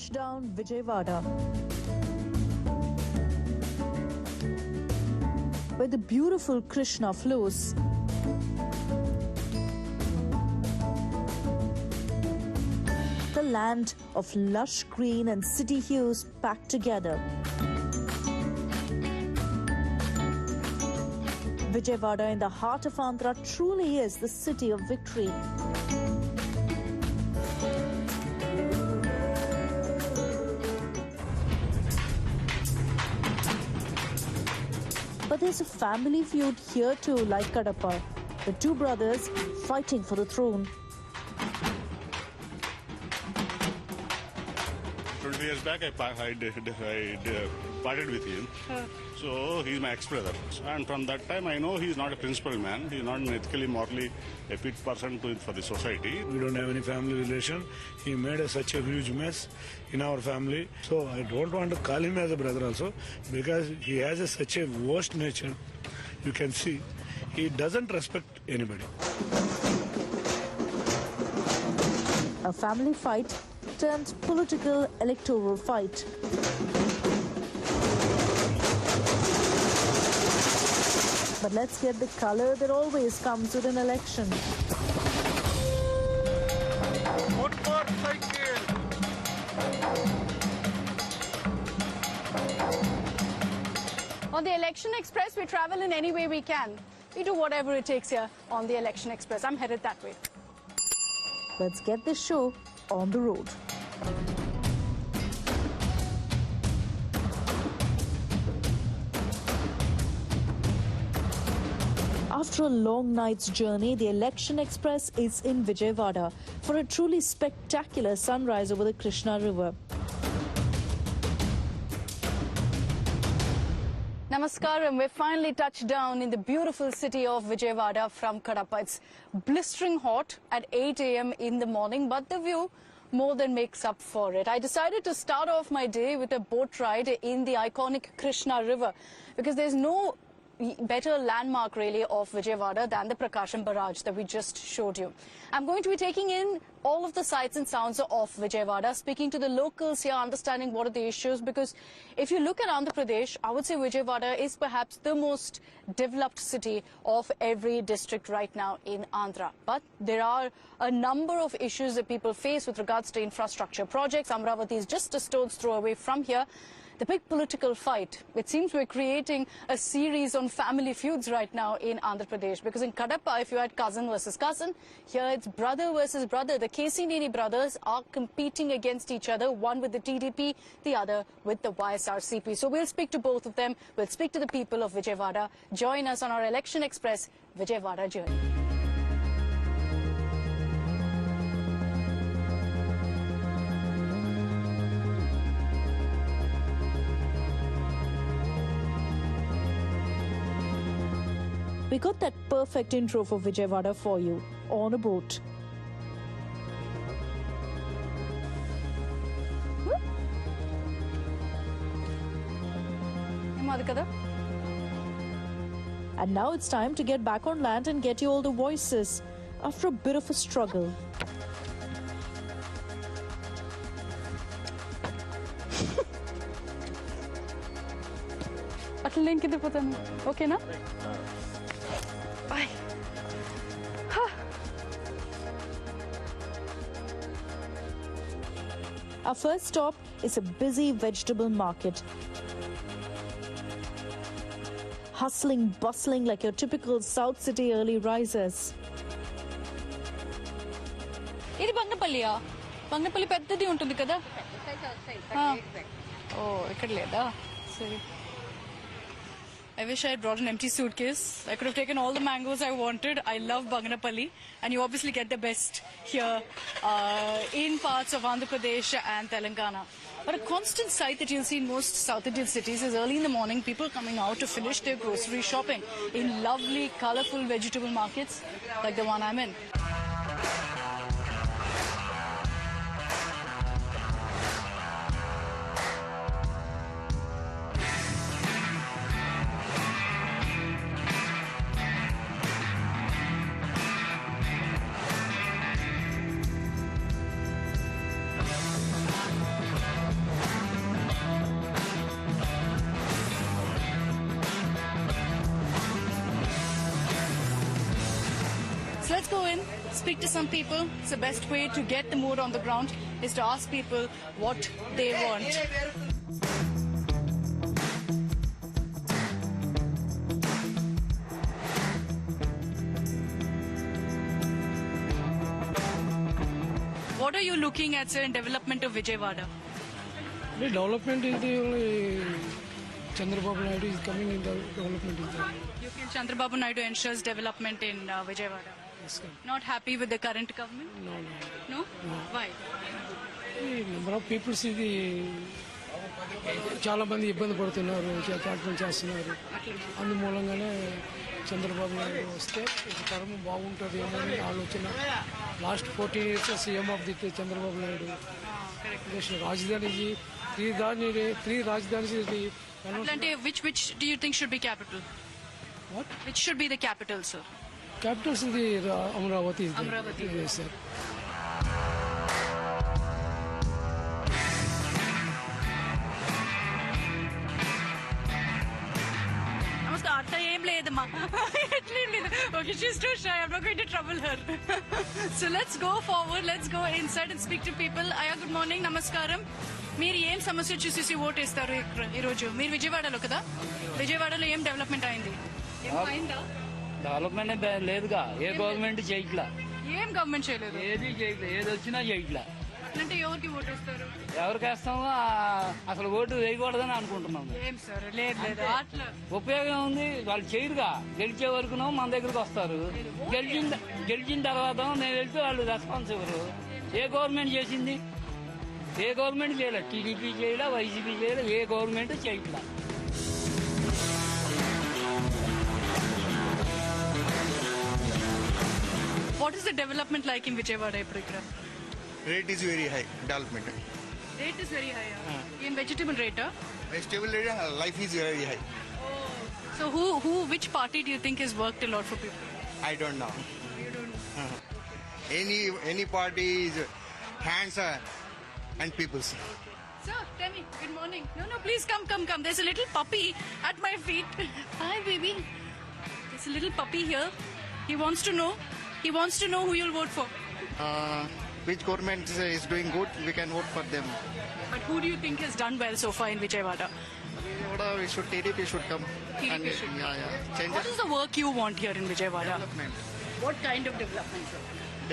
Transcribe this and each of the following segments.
Touchdown Vijayawada, where the beautiful Krishna flows. The land of lush green and city hues packed together. Vijayawada in the heart of Andhra truly is the city of victory. But there's a family feud here too, like Kadapa. The two brothers fighting for the throne. 20 years back, I parted with him. So he's my ex-brother. And from that time, I know he's not a principled man. He's not an ethically, morally a fit person for the society. We don't have any family relation. He made such a huge mess in our family. So I don't want to call him as a brother also, because he has such a worst nature. You can see he doesn't respect anybody. A family fight turned political electoral fight. But let's get the color that always comes with an election. On the Election Express, we travel in any way we can. We do whatever it takes here on the Election Express. I'm headed that way. Let's get this show on the road. After a long night's journey, the Election Express is in Vijayawada for a truly spectacular sunrise over the Krishna River. Namaskaram, we've finally touched down in the beautiful city of Vijayawada from Kadapa. It's blistering hot at 8 a.m. in the morning, but the view more than makes up for it. I decided to start off my day with a boat ride in the iconic Krishna River because there's no better landmark really of Vijayawada than the Prakasham Barrage that we just showed you. I'm going to be taking in all of the sights and sounds of Vijayawada, speaking to the locals here, understanding what are the issues, because if you look at Andhra Pradesh, I would say Vijayawada is perhaps the most developed city of every district right now in Andhra. But there are a number of issues that people face with regards to infrastructure projects. Amravati is just a stone's throw away from here. The big political fight. It seems we're creating a series on family feuds right now in Andhra Pradesh, because in Kadapa, if you had cousin versus cousin, here it's brother versus brother. The KC Neni brothers are competing against each other, one with the TDP, the other with the YSRCP. So we'll speak to both of them. We'll speak to the people of Vijayawada. Join us on our Election Express Vijayawada journey. We got that perfect intro for Vijayawada for you on a boat. And now it's time to get back on land and get you all the voices after a bit of a struggle. Okay, na? Bye. Our first stop is a busy vegetable market. Hustling, bustling like your typical South City early risers. This is Bangnapalli. Bangnapalli peddadi untundi kada? Oh, ikkada leda. Sorry. I wish I had brought an empty suitcase. I could have taken all the mangoes I wanted. I love Bangnapalli, and you obviously get the best here in parts of Andhra Pradesh and Telangana. But a constant sight that you'll see in most South Indian cities is early in the morning, people coming out to finish their grocery shopping in lovely, colourful vegetable markets like the one I'm in. let's go in, speak to some people. It's the best way to get the mood on the ground is to ask people what they want. What are you looking at, sir, in development of Vijayawada? The development is the only Chandrababu Naidu is coming in the development is there. You feel Chandrababu Naidu ensures development in Vijayawada? Yes, sir. Not happy with the current government? No. No? Why? The number of people see the చాలా మంది ఇబ్బంది పడుతున్నారు treatment చేస్తున్నారు అందుమూలంగానే చంద్రబాబు నాయుడు వస్తే ఒక term బాగుంటుంది ఏమో అని ఆలోచన last 14 years CM of the Chandrababu Naidu రాజధాని త్రీ రాజధాని Atlante, which do you think should be capital? What? Which should be the capital, sir? Capitals is the Amravati is there. Amravati. Yes, sir. Okay, she's too shy. I'm not going to trouble her. So let's go forward. Let's go inside and speak to people. Aya, good morning. Namaskaram. మీరు ఏం సమస్య చూసేసి vote వేస్తారు ఈరోజు? మీరు విజయవాడలో కదా, విజయవాడలో ఏం డెవలప్మెంట్ అయింది? డెవలప్మెంట్ లేదుగా, ఏ గవర్నమెంట్ చేయట్లా. ఏం గవర్నమెంట్ చేయలేదు? ఏది చేయట్లా, ఏది వచ్చినా చేయట్లా. అంటే ఎవరికి ఓటు వేస్తారు? ఎవరికి వేస్తామో అసలు ఓటు వేయకూడదని అనుకుంటున్నాము. ఏం సార్, లేదు లేదు అట్లా ఉపయోగం ఉంది, వాళ్ళు చేయరుగా. గెలిచే వరకునో మన దగ్గరకు వస్తారు, గెలిచిన తర్వాత నేను వెళ్తే వాళ్ళు రెస్పాన్స్ ఇవ్వరు. ఏ గవర్నమెంట్ చేసింది? ఏ గవర్నమెంట్ చేయలే. టీడీపీ చేయలే, వైసీపీ చేయలే, ఏ గవర్నమెంట్ చేయట్లా. What is the development like in Vijayawada ఇప్పుడు ఇక్కడ? Rate is very high, development. Rate is very high. In vegetable rate? Vegetable rate, life is very high. So which party do you think has worked a lot for people? I don't know. You don't know. Any party is hands and people's. Sir, tell me. Good morning. No, please come. There's a little puppy at my feet. Hi, baby. There's a little puppy here. He wants to know who you'll vote for. Which government is doing good, we can vote for them. But who do you think has done well so far in Vijayawada? TDP should come. TDP should come. Yeah. Change What is the work you want here in Vijayawada? development. What kind of development, sir?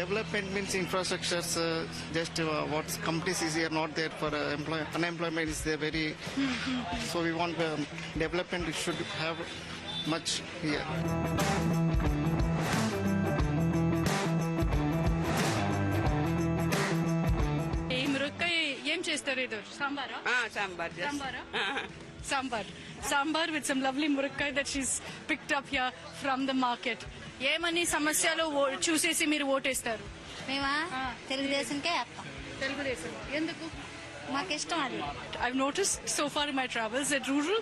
Development means infrastructures. Just what companies is here not there for unemployment is there very. So we want development should have much here. ఏం చేస్తారు ఇది? సాంబారా? Sambar with some lovely murakkai that she's picked up here from the market. ఏమని సమస్యలు చూసేసి మీరు ఓటేస్తారు? మేమా తెలుగుదేశంకే వేస్తాం. తెలుగుదేశం ఎందుకు? మాకు ఇష్టం అది. I've noticed so far in my travels that rural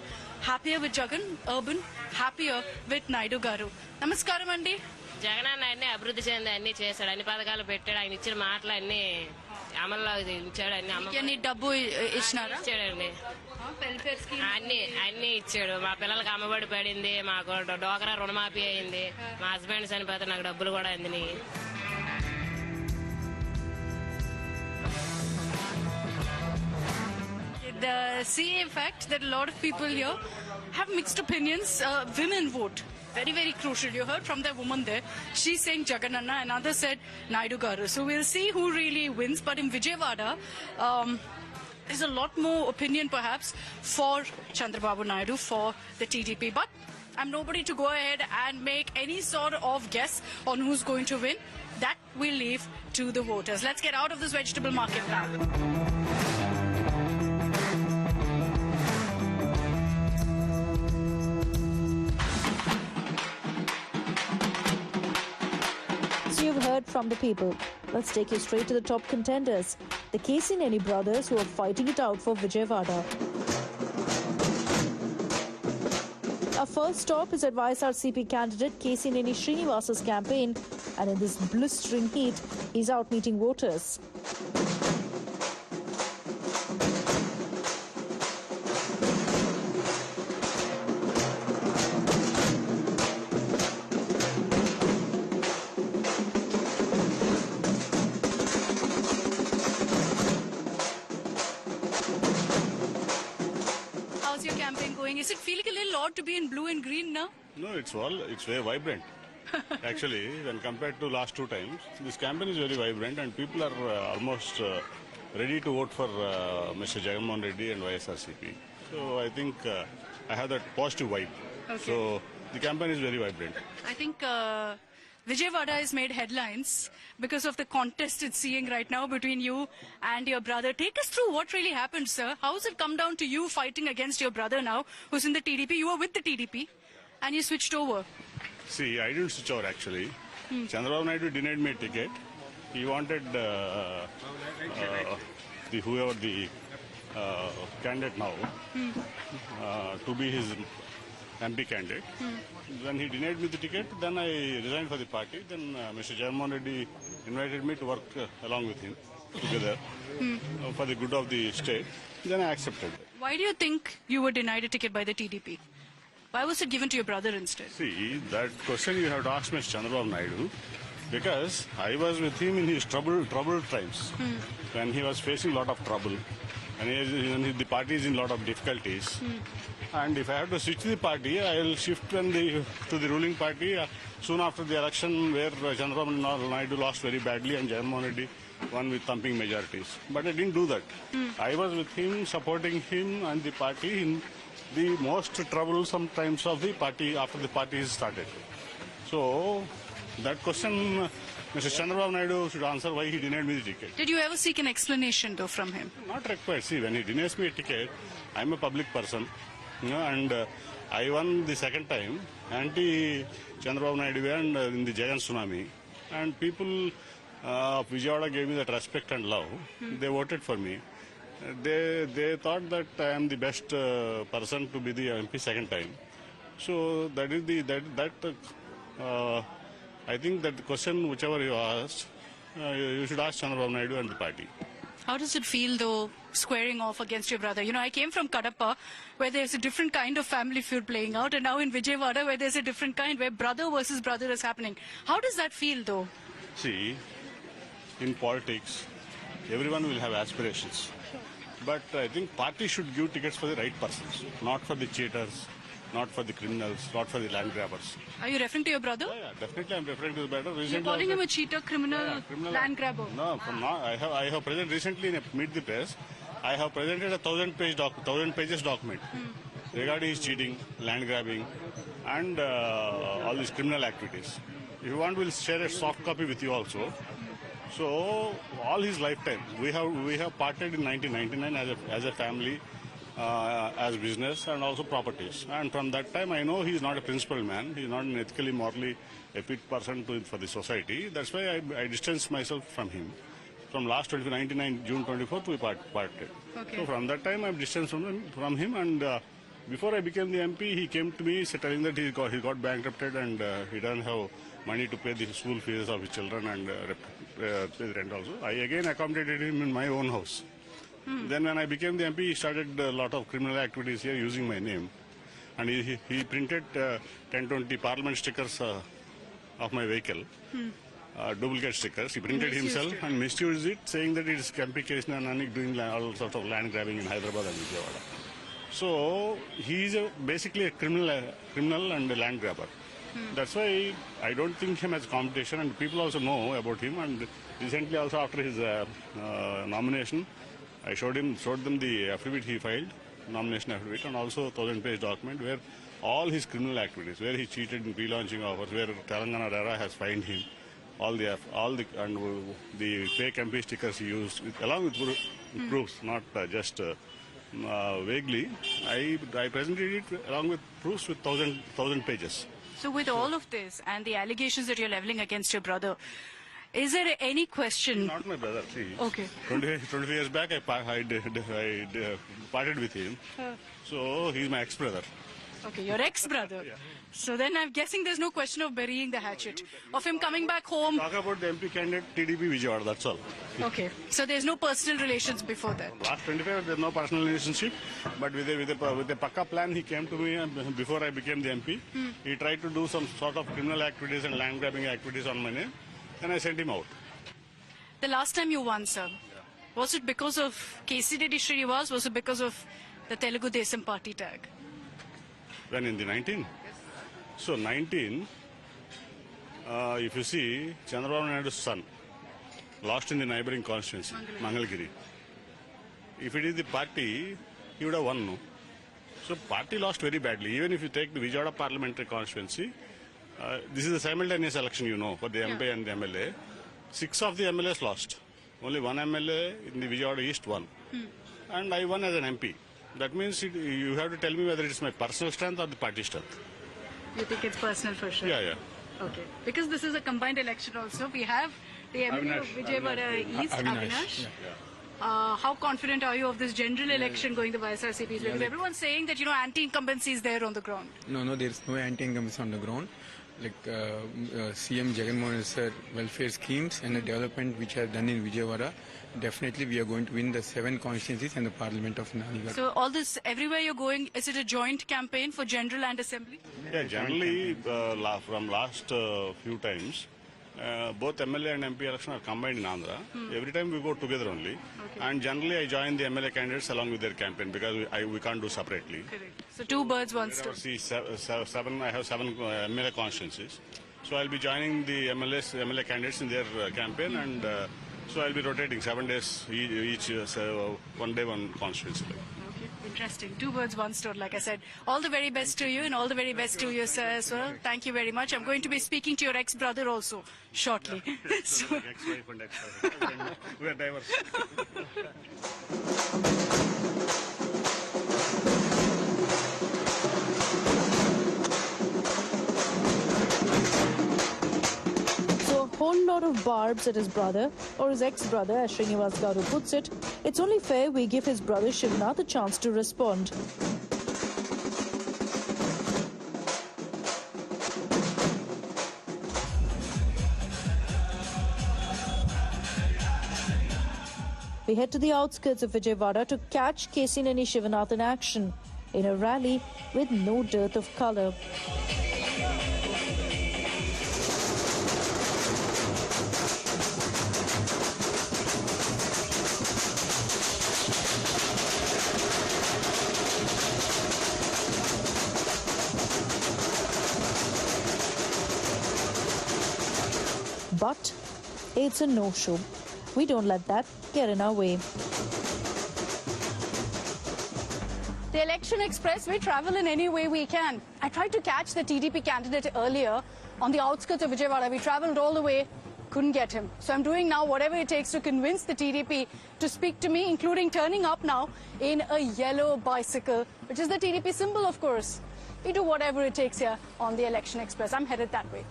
happier with Jagan, urban happier with Naidu garu. నమస్కారం అండి. జగనన్న అన్ని అభివృద్ధి చెంది అన్ని చేశాడు, అన్ని పథకాలు పెట్టాడు, ఆయన ఇచ్చిన మాటలు అన్ని అమల్లో ఇచ్చాడు, అన్ని డబ్బు ఇచ్చినారా? ఇచ్చాడండి, అన్ని ఇచ్చాడు. మా పిల్లలకి అమ్మబడి పడింది, మాకు డోకరా రుణమాఫీ అయింది, మా హస్బెండ్ చనిపోతే నాకు డబ్బులు కూడా అందినాయి. The CA fact that a lot of people here have mixed opinions. Women vote. Very, very crucial. You heard from that woman there. She's saying Jagananna and others said Naidu garu. So we'll see who really wins. But in Vijayawada, there's a lot more opinion perhaps for Chandrababu Naidu, for the TDP. But I'm nobody to go ahead and make any sort of guess on who's going to win. That we'll leave to the voters. Let's get out of this vegetable market now. You've heard from the people. Let's take you straight to the top contenders, the Kesineni brothers, who are fighting it out for Vijayawada. Our first stop is at YSRCP candidate Kesineni Srinivasa's campaign, and in this blistering heat, he's out meeting voters. to be in blue and green now? No, it's very vibrant. Actually, when compared to last two times, this campaign is very vibrant and people are almost ready to vote for Mr. Jagannath Reddy and YSRCP. So I think I have that positive vibe. Okay. So the campaign is very vibrant. I think Vijayawada has made headlines because of the contest it's seeing right now between you and your brother. Take us through what really happened, sir. How has it come down to you fighting against your brother now, who's in the TDP? You were with the TDP and you switched over. See, I didn't switch over actually. Chandrababu Naidu denied me a ticket. He wanted whoever the candidate now to be his MP candidate. When he denied me the ticket, then I resigned for the party. Then Mr. Jagannath Reddy invited me to work along with him together for the good of the state. Then I accepted. Why do you think you were denied a ticket by the TDP? Why was it given to your brother instead? See, that question you have to ask Mr. Chandrababu Naidu, because I was with him in his troubled times, when he was facing a lot of trouble, and the party is in a lot of difficulties. And if I have to switch the party, I will shift to the ruling party soon after the election, where Chandrababu Naidu lost very badly and Jagannath Reddy won with thumping majorities. But I didn't do that. I was with him, supporting him and the party in the most troublesome times of the party after the party is started. So that question, Mr. Chandrababu Naidu should answer why he denied me the ticket. Did you ever seek an explanation though from him? Not required. See, when he denies me a ticket, I'm a public person, and I won the second time anti-Chandrababu Naidu and in the Jagan tsunami, and people of Vijayawada gave me that respect and love. They voted for me. They thought that I am the best person to be the MP second time. So that is I think that the question, whichever you asked, you should ask Chandrababu Naidu and the party. How does it feel, though, squaring off against your brother? You know, I came from Kadapa, where there's a different kind of family feud playing out, and now in Vijayawada, where there's a different kind, where brother versus brother is happening. How does that feel, though? See, in politics, everyone will have aspirations. But I think party should give tickets for the right persons, not for the cheaters, not for the criminals, not for the land grabbers. Are you referring to your brother? Yeah, definitely I'm referring to the brother. You're calling him a cheater, criminal, land grabber? No, I have presented recently in a Meet the Press, I have presented a 1,000 pages document regarding his cheating, land grabbing, and all these criminal activities. If you want, we'll share a soft copy with you also. So all his lifetime, we have parted in 1999 as a family, as business and also properties. And from that time, I know he is not a principled man. He is not an ethically, morally a fit person for the society. That's why I distanced myself from him. From last 1999 June 24th, we parted. Okay. So from that time, I'm distanced from him. And before I became the MP, he came to me telling that he got bankrupted and he doesn't have money to pay the school fees of his children and pay the rent also. I again accommodated him in my own house. Then when I became the MP, he started a lot of criminal activities here using my name. And he printed 10-20 parliament stickers of my vehicle, duplicate stickers. He printed himself and misused it, saying that it is MP Krishna Nanik doing all sorts of land grabbing in Hyderabad and Vijayawada. So he is basically a criminal and a land grabber. That's why I don't think him as competition, and people also know about him. And recently also after his nomination, I showed them the affidavit he filed, nomination affidavit, and also 1,000-page document where all his criminal activities, where he cheated in pre-launching offers, where Telangana RERA has fined him, all the fake MP stickers he used, along with proofs, not just vaguely. I presented it along with proofs with 1,000 pages. So with all of this and the allegations that you're leveling against your brother, is there any question? Not my brother. See, okay. 20 years back, I parted with him. So he's my ex-brother. Okay, your ex-brother. Yeah. So then I'm guessing there's no question of burying the hatchet, of him coming back home. Talk about the MP candidate TDP Vijayawada, that's all. Okay, so there's no personal relations before that. Last 25 years, there's no personal relationship, but with a Pakka plan, he came to me before I became the MP. He tried to do some sort of criminal activities and land grabbing activities on my name, and I sent him out. The last time you won, sir, was it because of K.C. Reddy Srinivas? Was it because of the Telugu Desam party tag? When in the 19? So 19, if you see, Chandrababu Naidu's son lost in the neighboring constituency, Mangalgiri. If it is the party, he would have won, no? So party lost very badly. Even if you take the Vijayawada parliamentary constituency, this is a simultaneous election, you know, for the MP and the MLA. 6 of the MLAs lost. Only 1 MLA in the Vijayawada East won. And I won as an MP. That means you have to tell me whether it is my personal strength or the party strength. You think it's personal for sure? Yeah. Okay. Because this is a combined election also. We have the MLA of Vijayawada East, Avinash. How confident are you of this general election going to YSRCPs? Because everyone's saying that, anti-incumbency is there on the ground. No, there is no anti-incumbency on the ground. CM Jagan Mohan sir, welfare schemes and the development which are done in Vijayawada, definitely we are going to win the 7 constituencies and the Parliament of Naligarh. So all this, everywhere you're going, is it a joint campaign for general and assembly? Yeah, generally from last few times, both MLA and MP election are combined in Andhra. Every time we go together only. Okay. And generally I join the MLA candidates along with their campaign because we can't do separately. Correct. So 2 birds, 1 stone. See, I have 7 MLA constituencies. So I'll be joining the MLA candidates in their campaign and so I'll be rotating 7 days each, 1 day, 1 constituency. Interesting. 2 birds, 1 stone, like I said. All the very best to you and all the very best to you, sir, as well. Thank you very much. I'm going to be speaking to your ex-brother also shortly. So, ex-wife and ex-brother. We are diverse. Whole lot of barbs at his brother, or his ex-brother, as Srinivas Garu puts it. It's only fair we give his brother Shivnath a chance to respond. We head to the outskirts of Vijayawada to catch Kesineni Shivnath in action in a rally with no dearth of colour. But it's a no-show. We don't let that get in our way. The Election Express, we travel in any way we can. I tried to catch the TDP candidate earlier on the outskirts of Vijayawada. We traveled all the way, couldn't get him. So I'm doing now whatever it takes to convince the TDP to speak to me, including turning up now in a yellow bicycle, which is the TDP symbol, of course. We do whatever it takes here on the Election Express. I'm headed that way.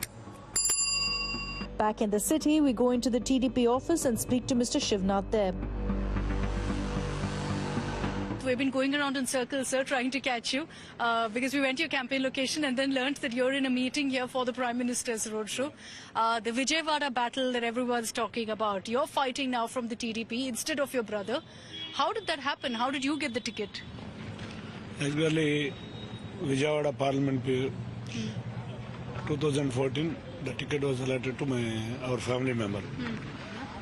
Back in the city, we go into the TDP office and speak to Mr. Shivnath there. We've been going around in circles, sir, trying to catch you because we went to your campaign location and then learnt that you're in a meeting here for the Prime Minister's roadshow. The Vijayawada battle that everyone's talking about, you're fighting now from the TDP instead of your brother. How did that happen? How did you get the ticket? Actually, Vijayawada Parliament 2014, the ticket was allotted to our family member.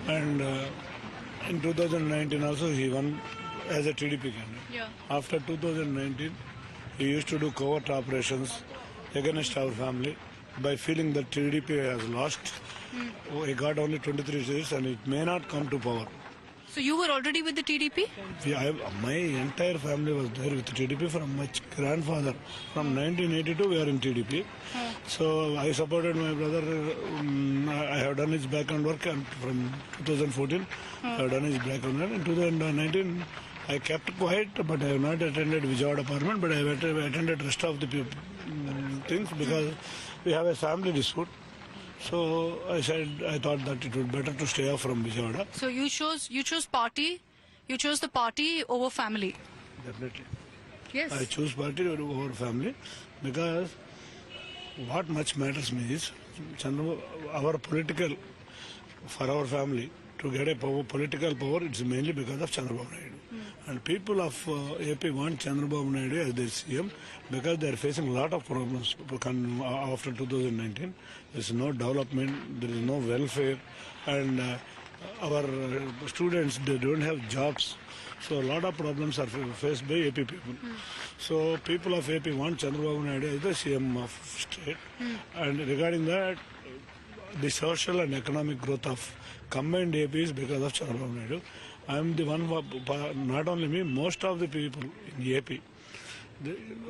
And in 2019 also he won as a TDP candidate. Yeah. After 2019, he used to do covert operations against our family by feeling that TDP has lost. He got only 23 seats and it may not come to power. So you were already with the TDP? My entire family was there with the TDP from my grandfather. From 1982 we are in TDP. So I supported my brother. I have done his background work and from 2014 I have done his background work. In 2019 I kept quiet, but I have not attended Vijayawada Parliament, but I have attended rest of the things because we have a family dispute. So I thought that it would be better to stay off from Vijayawada. So you chose party, you chose the party over family. Definitely. Yes. I choose party over family because what much matters me is our political, for our family, to get a political power, it's mainly because of Chandrababu Naidu. And people of AP want Chandrababu Naidu as their CM because they are facing a lot of problems after 2019. There is no development, there is no welfare, and our students, they don't have jobs. So a lot of problems are faced by AP people. So people of AP want Chandrababu Naidu as the CM of state. And regarding that, the social and economic growth of combined AP is because of Chandrababu Naidu. I am the one, not only me, most of the people in AP,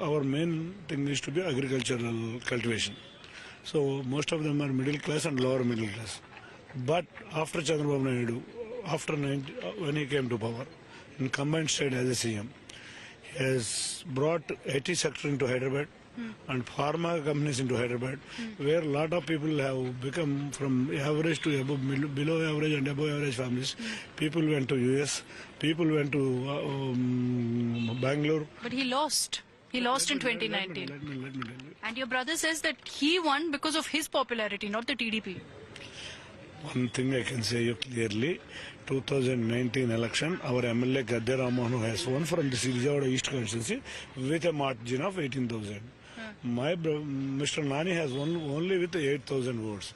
our main thing is to be agricultural cultivation. So most of them are middle class and lower middle class. But after Chandrababu Naidu, when he came to power, in combined state as a CM, he has brought IT sector into Hyderabad and pharma companies into Hyderabad, where a lot of people have become from average to above, below average and above average families. People went to US, people went to Bangalore. But he lost. He lost in 2019. Let me tell you. And your brother says that he won because of his popularity, not the TDP. One thing I can say you clearly, 2019 election, our MLA Gadde Rammohan has won from the Vijayawada East constituency with a margin of 18,000. Mr. Nani has won only with 8,000 votes.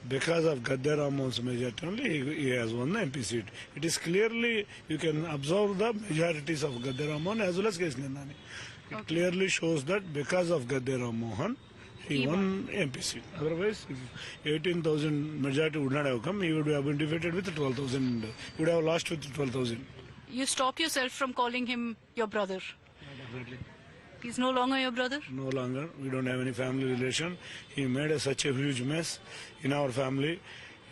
Because of Gadde Rammohan's majority only, he has won the MP seat. It is clearly, you can observe the majorities of Gadde Rammohan as well as Kesni Nani. It clearly shows that because of Gadde Rammohan, he won MP seat. Otherwise, if 18,000 majority would not have come, he would have been defeated with 12,000. He would have lost with 12,000. You stop yourself from calling him your brother. Definitely. He's no longer your brother? No longer. We don't have any family relation. He made such a huge mess in our family.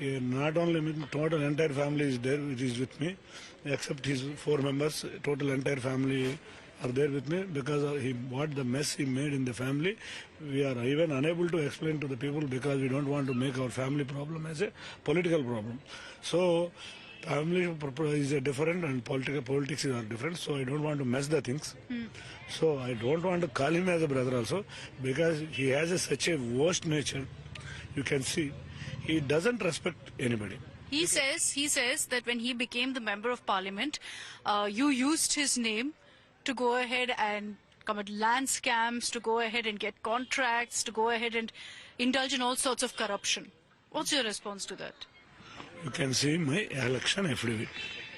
Not only me, total entire family is there. It is with me, except his 4 members. Total entire family are there with me because what the mess he made in the family. We are even unable to explain to the people because we don't want to make our family problem as a political problem. So family is different and politics are different. So I don't want to mess the things. So I don't want to call him as a brother also because he has such a worst nature. You can see he doesn't respect anybody. He says that when he became the member of parliament, you used his name to go ahead and commit land scams, to go ahead and get contracts, to go ahead and indulge in all sorts of corruption. What's your response to that? You can see my election affidavit.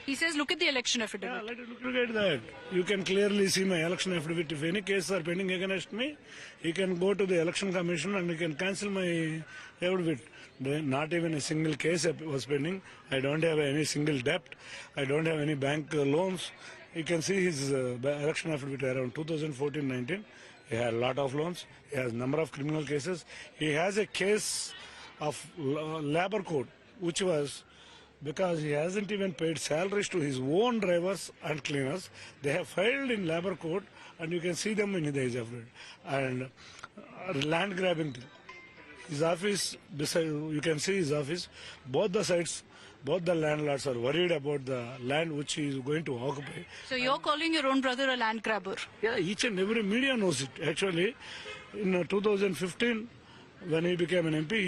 He says, look at the election affidavit. Yeah, look at that. You can clearly see my election affidavit. If any cases are pending against me, he can go to the election commission and he can cancel my affidavit. Not even a single case was pending. I don't have any single debt. I don't have any bank loans. You can see his election affidavit around 2014-19. He had a lot of loans. He has a number of criminal cases. He has a case of labor code, which was because he hasn't even paid salaries to his own drivers and cleaners. They have filed in labor code, and you can see them in his affidavit. And land grabbing thing. His office, you can see his office. Both the sides, both the landlords are worried about the land which he is going to occupy. So you're calling your own brother a land grabber? Yeah, each and every media knows it. Actually, in 2015, when he became an MP,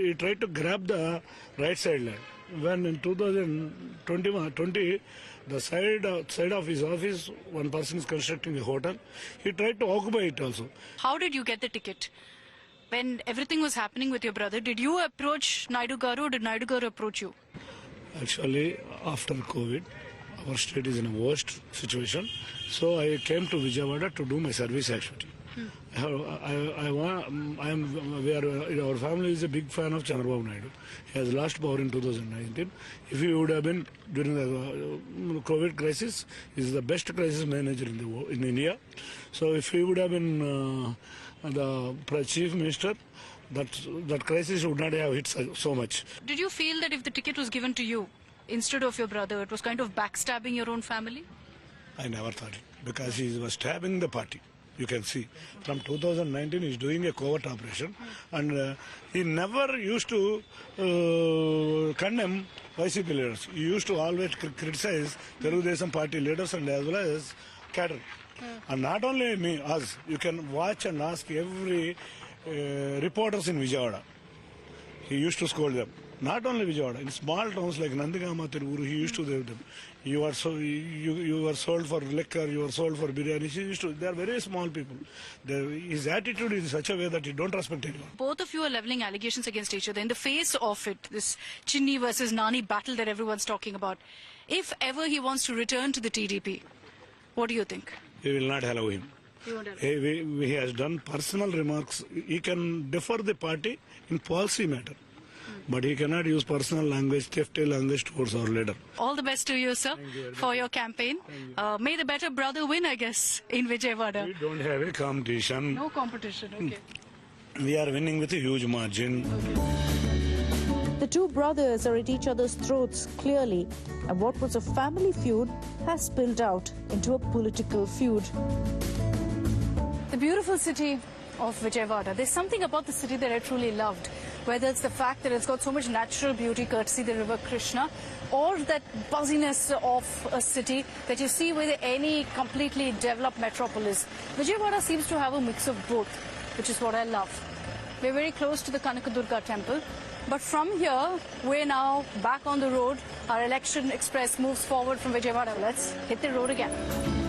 he tried to grab the right side land. When in 2020, the side of his office, one person is constructing a hotel. He tried to occupy it also. How did you get the ticket? When everything was happening with your brother, did you approach Naidu Garu or did Naidu Garu approach you? Actually, after COVID, our state is in a worst situation. So I came to Vijayawada to do my service activity. Our family is a big fan of Chandrababu Naidu. He has lost power in 2019. If he would have been during the COVID crisis, he is the best crisis manager in India. So if he would have been the chief minister, that crisis would not have hit so much. Did you feel that if the ticket was given to you instead of your brother, it was kind of backstabbing your own family? I never thought it because he was stabbing the party. You can see from 2019 he is doing a covert operation, and he never used to condemn YCP leaders. He used to always criticize Telugu party leaders and as well as cadre. And not only me, us. You can watch and ask every reporters in Vijayawada. He used to scold them. Not only Vijayawada, in small towns like Nandigama, Tiruvuru, he used to give them. You are sold for liquor, you are sold for biryani. He used to. They are very small people. His attitude is in such a way that he don't respect anyone. Both of you are levelling allegations against each other. In the face of it, this Chinni versus Nani battle that everyone's talking about, if ever he wants to return to the TDP, what do you think? We will not allow him. He has done personal remarks. He can defer the party in policy matter. But he cannot use personal language, thefty language towards our leader. All the best to you, sir, for your campaign. May the better brother win, I guess, in Vijayawada. We don't have a competition. No competition, okay. We are winning with a huge margin. The two brothers are at each other's throats clearly, and what was a family feud has spilled out into a political feud. The beautiful city of Vijayawada. There's something about the city that I truly loved. Whether it's the fact that it's got so much natural beauty courtesy the river Krishna, or that buzziness of a city that you see with any completely developed metropolis. Vijayawada seems to have a mix of both, which is what I love. We're very close to the Kanakadurga temple, but from here, we're now back on the road. Our election express moves forward from Vijayawada. Let's hit the road again.